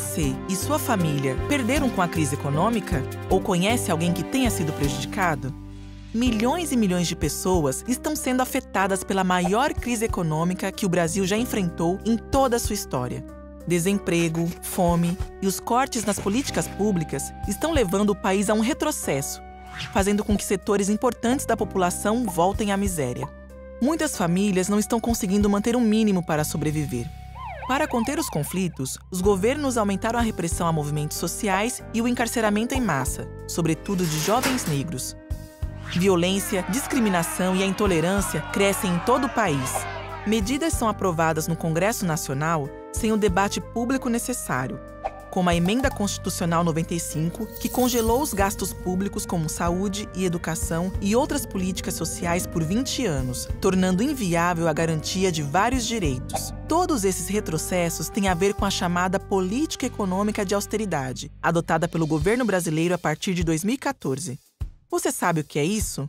Você e sua família perderam com a crise econômica? Ou conhece alguém que tenha sido prejudicado? Milhões e milhões de pessoas estão sendo afetadas pela maior crise econômica que o Brasil já enfrentou em toda a sua história. Desemprego, fome e os cortes nas políticas públicas estão levando o país a um retrocesso, fazendo com que setores importantes da população voltem à miséria. Muitas famílias não estão conseguindo manter um mínimo para sobreviver. Para conter os conflitos, os governos aumentaram a repressão a movimentos sociais e o encarceramento em massa, sobretudo de jovens negros. Violência, discriminação e a intolerância crescem em todo o país. Medidas são aprovadas no Congresso Nacional sem o debate público necessário, como a Emenda Constitucional 95, que congelou os gastos públicos como saúde e educação e outras políticas sociais por 20 anos, tornando inviável a garantia de vários direitos. Todos esses retrocessos têm a ver com a chamada política econômica de austeridade, adotada pelo governo brasileiro a partir de 2014. Você sabe o que é isso?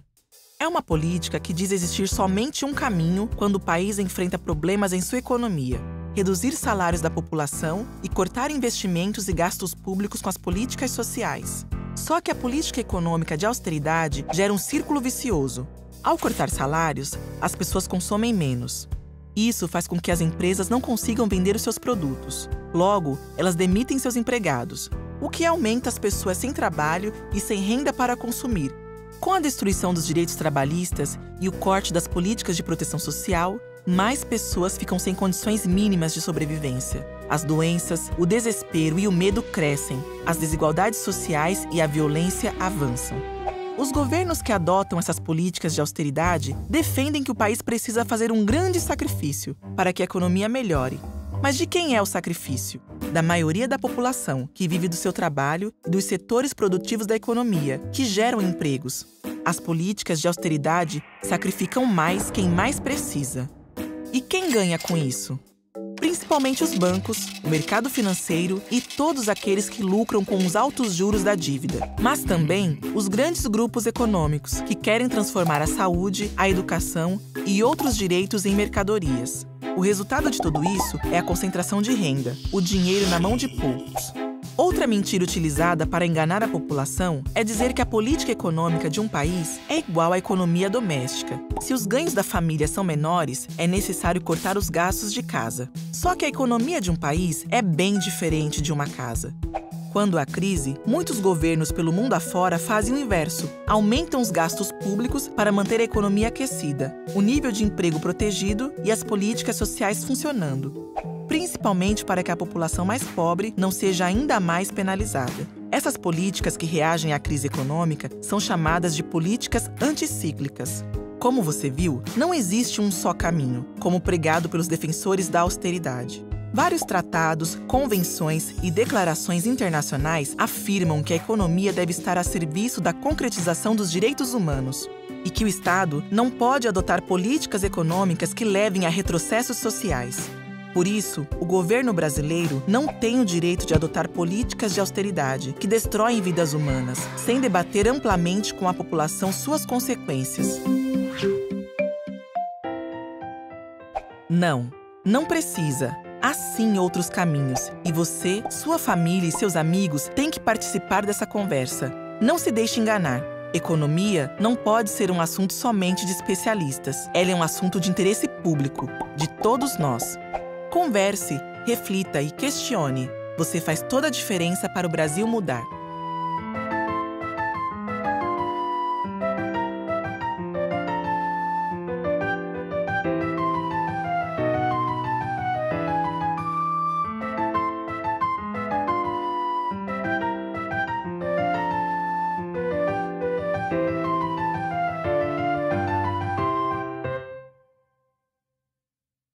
É uma política que diz existir somente um caminho quando o país enfrenta problemas em sua economia: reduzir salários da população e cortar investimentos e gastos públicos com as políticas sociais. Só que a política econômica de austeridade gera um círculo vicioso. Ao cortar salários, as pessoas consomem menos. Isso faz com que as empresas não consigam vender os seus produtos. Logo, elas demitem seus empregados, o que aumenta as pessoas sem trabalho e sem renda para consumir. Com a destruição dos direitos trabalhistas e o corte das políticas de proteção social, mais pessoas ficam sem condições mínimas de sobrevivência. As doenças, o desespero e o medo crescem, as desigualdades sociais e a violência avançam. Os governos que adotam essas políticas de austeridade defendem que o país precisa fazer um grande sacrifício para que a economia melhore. Mas de quem é o sacrifício? Da maioria da população, que vive do seu trabalho e dos setores produtivos da economia, que geram empregos. As políticas de austeridade sacrificam mais quem mais precisa. E quem ganha com isso? Principalmente os bancos, o mercado financeiro e todos aqueles que lucram com os altos juros da dívida. Mas também os grandes grupos econômicos que querem transformar a saúde, a educação e outros direitos em mercadorias. O resultado de tudo isso é a concentração de renda, o dinheiro na mão de poucos. Outra mentira utilizada para enganar a população é dizer que a política econômica de um país é igual à economia doméstica. Se os ganhos da família são menores, é necessário cortar os gastos de casa. Só que a economia de um país é bem diferente de uma casa. Quando há crise, muitos governos pelo mundo afora fazem o inverso. Aumentam os gastos públicos para manter a economia aquecida, o nível de emprego protegido e as políticas sociais funcionando. Principalmente para que a população mais pobre não seja ainda mais penalizada. Essas políticas que reagem à crise econômica são chamadas de políticas anticíclicas. Como você viu, não existe um só caminho, como pregado pelos defensores da austeridade. Vários tratados, convenções e declarações internacionais afirmam que a economia deve estar a serviço da concretização dos direitos humanos e que o Estado não pode adotar políticas econômicas que levem a retrocessos sociais. Por isso, o governo brasileiro não tem o direito de adotar políticas de austeridade que destroem vidas humanas, sem debater amplamente com a população suas consequências. Não precisa. Há sim outros caminhos, e você, sua família e seus amigos têm que participar dessa conversa. Não se deixe enganar. Economia não pode ser um assunto somente de especialistas. Ela é um assunto de interesse público, de todos nós. Converse, reflita e questione. Você faz toda a diferença para o Brasil mudar.